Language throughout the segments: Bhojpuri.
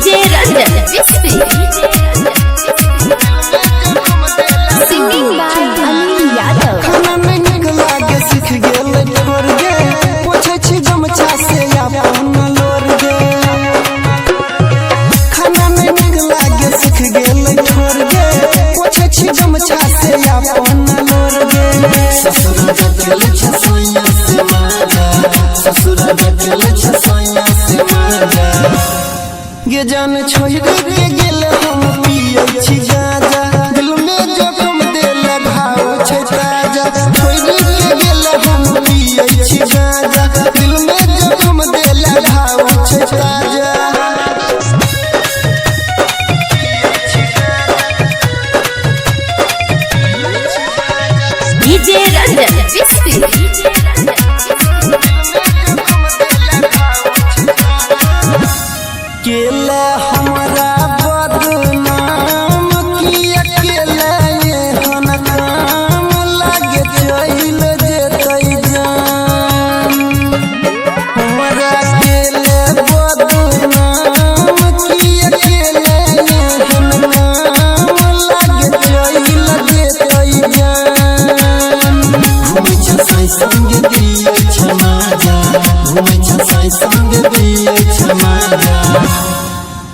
DJ Ranjan Singing by Anil Yadav। खाना में निक लागे सीख गेल छोड़ गे पूछे छी गमछा से अपन लोर गे। खाना में निक लागे सीख गेल छोड़ गे पूछे छी गमछा से अपन लोर गे। ससुर जगल छसैया से माजा ससुर जगल छसैया से माजा गे जान छोड़ के गेल हम पियै छी गाजा दिल में जखम देल घाव छै ताजा। छोड़ के गेल हम पियै छी गाजा दिल में जखम देल घाव छै ताजा। DJ Ranjan केला हमरा बदनाम किया केला एहन काम लागे चल जेतै जान। हमरा केला बदनाम किया केला एहन काम लागे चल जेतै जान। घुमै छै संग दियै छमाजा घुमै छै संग दियै छमाजा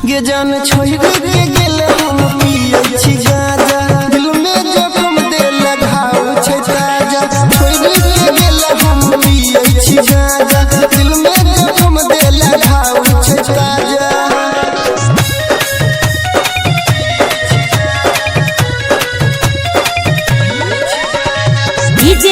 गे जान छोड़ के गेल हम पियै छी गाजा दिल में जखम देल घाव छै ताजा। छोड़ के गेल हम पियै छी गाजा दिल में जखम देल घाव छै ताजा। DJ